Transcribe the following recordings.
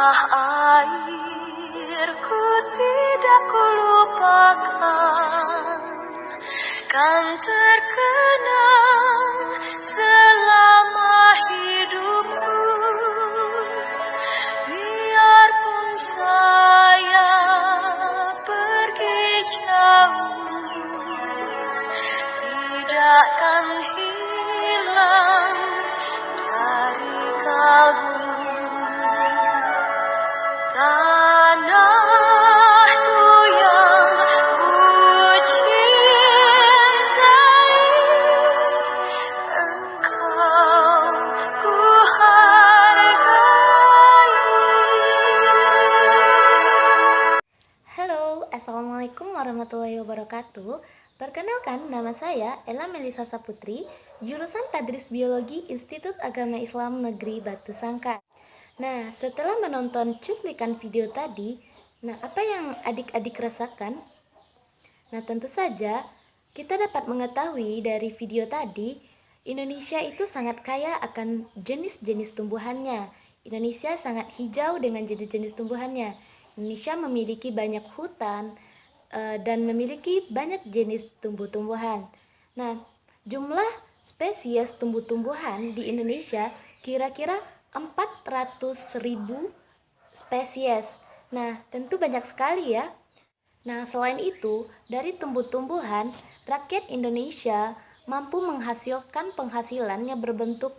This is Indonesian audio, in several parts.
tanah airku tidak kulupakan, kan terkenang selama hidupku. Biarpun saya pergi jauh, tidakkan hilang dari kalbu. Tanahku yang ku cintai, engkau ku hargai. Halo, Assalamualaikum warahmatullahi wabarakatuh. Perkenalkan, nama saya Ella Melisa Saputri, jurusan Tadris Biologi Institut Agama Islam Negeri Batu Sangkar. Nah, setelah menonton cuplikan video tadi, apa yang adik-adik rasakan? Nah, tentu saja kita dapat mengetahui dari video tadi, Indonesia itu sangat kaya akan jenis-jenis tumbuhannya. Indonesia sangat hijau dengan jenis-jenis tumbuhannya. Indonesia memiliki banyak hutan dan memiliki banyak jenis tumbuh-tumbuhan. Nah, jumlah spesies tumbuh-tumbuhan di Indonesia kira-kira 400.000 spesies. Nah, tentu banyak sekali ya. Nah, selain itu, dari tumbuh-tumbuhan, rakyat Indonesia mampu menghasilkan penghasilannya berbentuk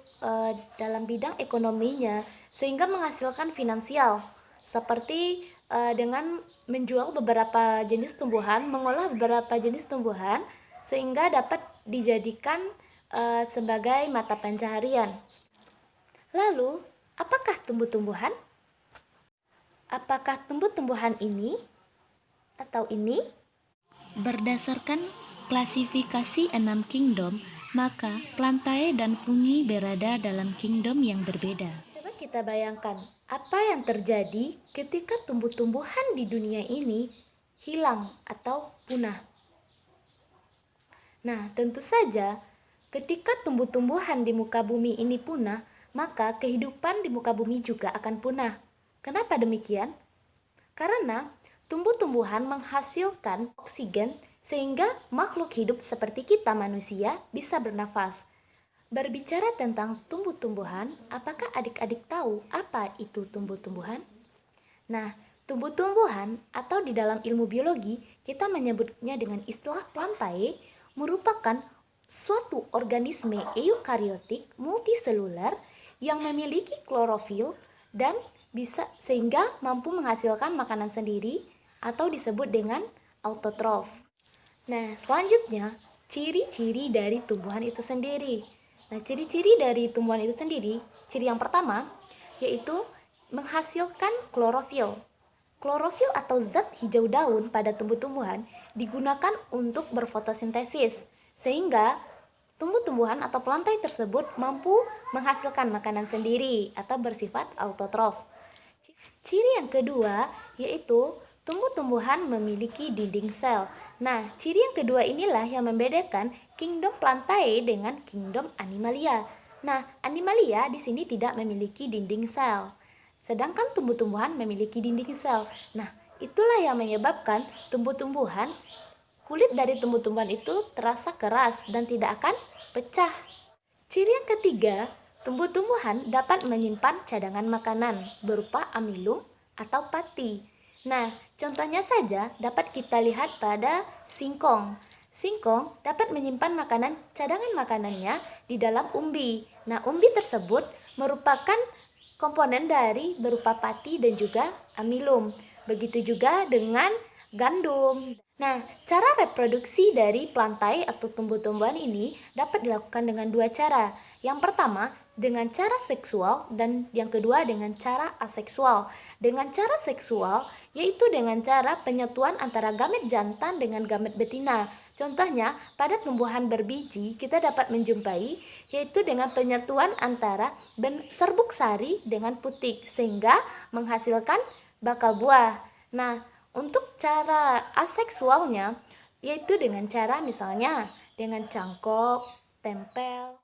dalam bidang ekonominya, sehingga menghasilkan finansial, seperti dengan menjual beberapa jenis tumbuhan, mengolah beberapa jenis tumbuhan, sehingga dapat dijadikan sebagai mata pencaharian. Lalu, apakah tumbuh-tumbuhan? Apakah tumbuh-tumbuhan ini atau ini? Berdasarkan klasifikasi 6 kingdom, maka plantae dan fungi berada dalam kingdom yang berbeda. Coba kita bayangkan, apa yang terjadi ketika tumbuh-tumbuhan di dunia ini hilang atau punah? Nah, tentu saja ketika tumbuh-tumbuhan di muka bumi ini punah, maka kehidupan di muka bumi juga akan punah. Kenapa demikian? Karena tumbuh-tumbuhan menghasilkan oksigen sehingga makhluk hidup seperti kita manusia bisa bernafas. Berbicara tentang tumbuh-tumbuhan, apakah adik-adik tahu apa itu tumbuh-tumbuhan? Nah, tumbuh-tumbuhan atau di dalam ilmu biologi kita menyebutnya dengan istilah plantae merupakan suatu organisme eukariotik multiseluler yang memiliki klorofil dan bisa sehingga mampu menghasilkan makanan sendiri atau disebut dengan autotrof. Nah, selanjutnya ciri-ciri dari tumbuhan itu sendiri. Nah, ciri-ciri dari tumbuhan itu sendiri, ciri yang pertama yaitu menghasilkan klorofil. Klorofil atau zat hijau daun pada tumbuh-tumbuhan digunakan untuk berfotosintesis, sehingga tumbuh-tumbuhan atau plantae tersebut mampu menghasilkan makanan sendiri atau bersifat autotrof. Ciri yang kedua yaitu tumbuh-tumbuhan memiliki dinding sel. Nah, ciri yang kedua inilah yang membedakan kingdom plantae dengan kingdom animalia. Nah, animalia di sini tidak memiliki dinding sel, sedangkan tumbuh-tumbuhan memiliki dinding sel. Nah, itulah yang menyebabkan kulit dari tumbuh-tumbuhan itu terasa keras dan tidak akan pecah. Ciri yang ketiga, tumbuh-tumbuhan dapat menyimpan cadangan makanan berupa amilum atau pati. Nah, contohnya saja dapat kita lihat pada singkong. Singkong dapat menyimpan cadangan makanannya di dalam umbi. Nah, umbi tersebut merupakan komponen dari berupa pati dan juga amilum. Begitu juga dengan gandum. Nah, cara reproduksi dari plantae atau tumbuh-tumbuhan ini dapat dilakukan dengan dua cara. Yang pertama, dengan cara seksual dan yang kedua dengan cara aseksual. Dengan cara seksual, yaitu dengan cara penyatuan antara gamet jantan dengan gamet betina. Contohnya, pada tumbuhan berbiji kita dapat menjumpai yaitu dengan penyatuan antara serbuk sari dengan putik sehingga menghasilkan bakal buah. Nah, untuk cara aseksualnya yaitu dengan cara misalnya dengan cangkok, tempel.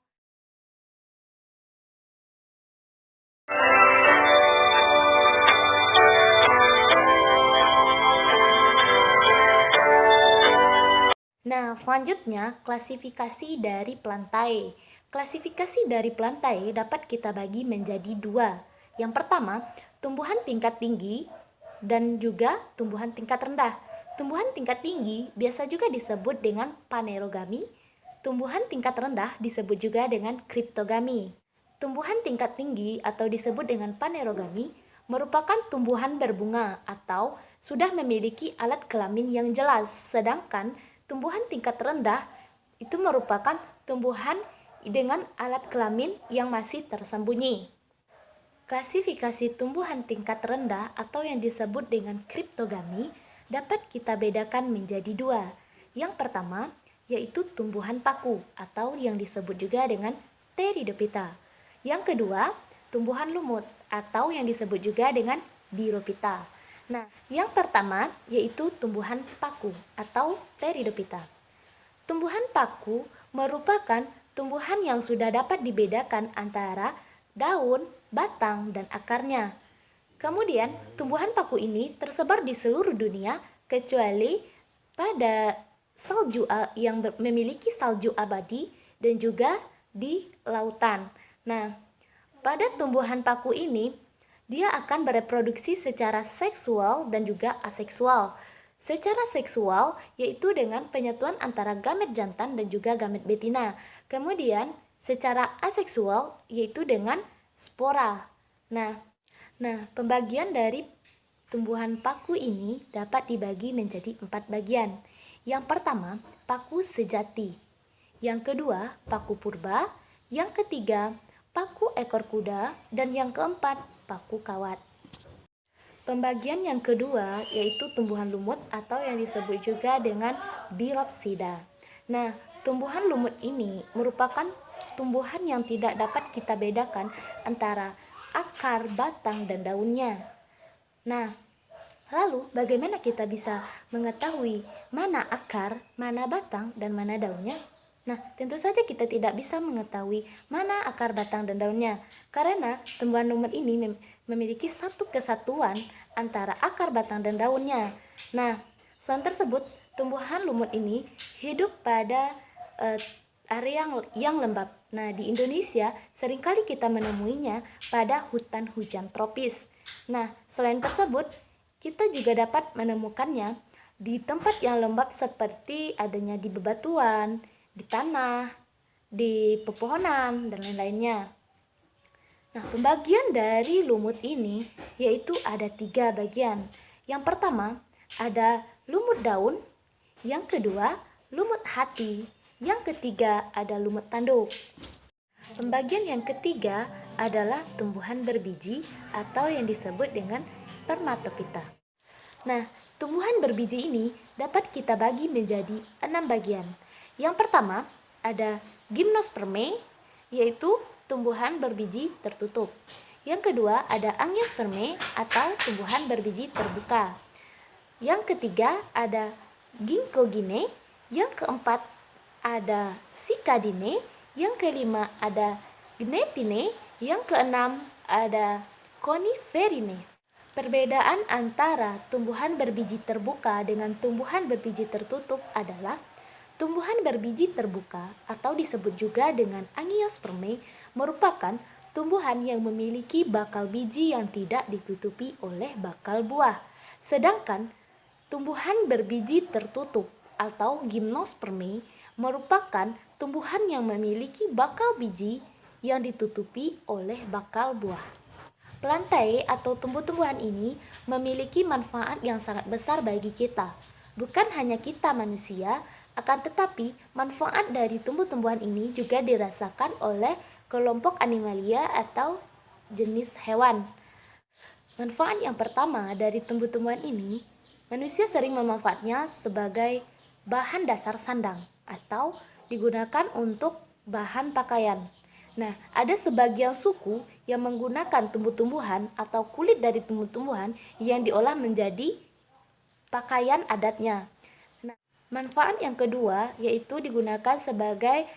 Nah, selanjutnya klasifikasi dari plantae. Klasifikasi dari plantae dapat kita bagi menjadi dua. Yang pertama, tumbuhan tingkat tinggi dan juga tumbuhan tingkat rendah. Tumbuhan tingkat tinggi biasa juga disebut dengan phanerogami. Tumbuhan tingkat rendah disebut juga dengan kriptogami. Tumbuhan tingkat tinggi atau disebut dengan phanerogami merupakan tumbuhan berbunga atau sudah memiliki alat kelamin yang jelas, sedangkan tumbuhan tingkat rendah itu merupakan tumbuhan dengan alat kelamin yang masih tersembunyi. Klasifikasi tumbuhan tingkat rendah atau yang disebut dengan kriptogami dapat kita bedakan menjadi dua. Yang pertama yaitu tumbuhan paku atau yang disebut juga dengan Pteridophyta. Yang kedua, tumbuhan lumut atau yang disebut juga dengan Birophyta. Nah, yang pertama yaitu tumbuhan paku atau Pteridophyta. Tumbuhan paku merupakan tumbuhan yang sudah dapat dibedakan antara daun, batang, dan akarnya. Kemudian, tumbuhan paku ini tersebar di seluruh dunia kecuali pada yang memiliki salju abadi dan juga di lautan. Nah, pada tumbuhan paku ini, dia akan bereproduksi secara seksual dan juga aseksual. Secara seksual yaitu dengan penyatuan antara gamet jantan dan juga gamet betina. Kemudian secara aseksual yaitu dengan spora. Nah, pembagian dari tumbuhan paku ini dapat dibagi menjadi 4 bagian. Yang pertama, paku sejati. Yang kedua, paku purba. Yang ketiga, paku ekor kuda. Dan yang keempat, paku kawat. Pembagian yang kedua yaitu tumbuhan lumut atau yang disebut juga dengan Biropsida. Nah, tumbuhan lumut ini merupakan tumbuhan yang tidak dapat kita bedakan antara akar, batang, dan daunnya. Nah, lalu bagaimana kita bisa mengetahui mana akar, mana batang, dan mana daunnya? Nah, tentu saja kita tidak bisa mengetahui mana akar, batang, dan daunnya karena tumbuhan lumut ini memiliki satu kesatuan antara akar, batang, dan daunnya. Nah, selain tersebut, tumbuhan lumut ini hidup pada area yang lembab. Nah, di Indonesia seringkali kita menemuinya pada hutan hujan tropis. Nah, selain tersebut, kita juga dapat menemukannya di tempat yang lembab seperti adanya di bebatuan, di tanah, di pepohonan, dan lain-lainnya. Nah, pembagian dari lumut ini yaitu ada 3 bagian. Yang pertama, ada lumut daun. Yang kedua, lumut hati. Yang ketiga, ada lumut tanduk. Pembagian yang ketiga adalah tumbuhan berbiji atau yang disebut dengan spermatophyta. Nah, tumbuhan berbiji ini dapat kita bagi menjadi 6 bagian. Yang pertama, ada gymnosperme, yaitu tumbuhan berbiji tertutup. Yang kedua, ada angiosperme atau tumbuhan berbiji terbuka. Yang ketiga, ada ginkgogene. Yang keempat, ada sikadine. Yang kelima, ada gnetine. Yang keenam, ada coniferine. Perbedaan antara tumbuhan berbiji terbuka dengan tumbuhan berbiji tertutup adalah tumbuhan berbiji terbuka atau disebut juga dengan angiosperme merupakan tumbuhan yang memiliki bakal biji yang tidak ditutupi oleh bakal buah. Sedangkan tumbuhan berbiji tertutup atau gymnosperme merupakan tumbuhan yang memiliki bakal biji yang ditutupi oleh bakal buah. Plantae atau tumbuh-tumbuhan ini memiliki manfaat yang sangat besar bagi kita. Bukan hanya kita manusia, akan tetapi manfaat dari tumbuh-tumbuhan ini juga dirasakan oleh kelompok animalia atau jenis hewan. Manfaat yang pertama dari tumbuh-tumbuhan ini, manusia sering memanfaatnya sebagai bahan dasar sandang atau digunakan untuk bahan pakaian. Nah, ada sebagian suku yang menggunakan tumbuh-tumbuhan atau kulit dari tumbuh-tumbuhan yang diolah menjadi pakaian adatnya. Nah, manfaat yang kedua yaitu digunakan sebagai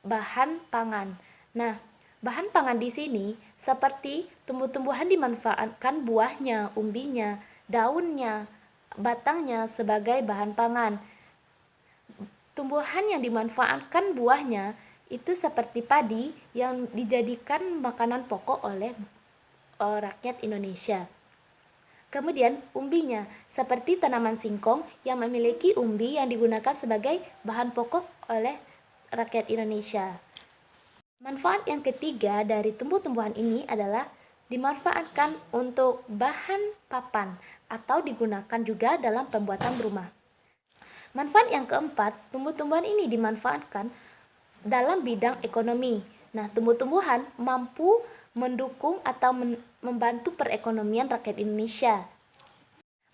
bahan pangan. Nah, bahan pangan di sini seperti tumbuh-tumbuhan dimanfaatkan buahnya, umbinya, daunnya, batangnya sebagai bahan pangan. tumbuhan yang dimanfaatkan buahnya itu seperti padi yang dijadikan makanan pokok oleh rakyat Indonesia. Kemudian umbinya seperti tanaman singkong yang memiliki umbi yang digunakan sebagai bahan pokok oleh rakyat Indonesia. Manfaat yang ketiga dari tumbuh-tumbuhan ini adalah dimanfaatkan untuk bahan papan atau digunakan juga dalam pembuatan rumah. Manfaat yang keempat, tumbuh-tumbuhan ini dimanfaatkan dalam bidang ekonomi. Nah, tumbuh-tumbuhan mampu mendukung atau membantu perekonomian rakyat Indonesia.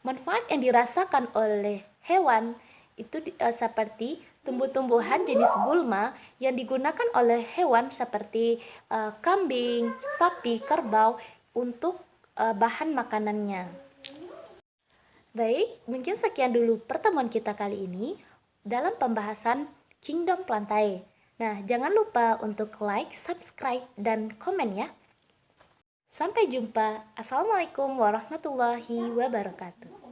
Manfaat yang dirasakan oleh hewan itu seperti tumbuh-tumbuhan jenis gulma yang digunakan oleh hewan seperti kambing, sapi, kerbau untuk bahan makanannya. Baik, mungkin sekian dulu pertemuan kita kali ini dalam pembahasan Kingdom Plantae. Nah, jangan lupa untuk like, subscribe, dan komen ya. Sampai jumpa. Assalamualaikum warahmatullahi wabarakatuh.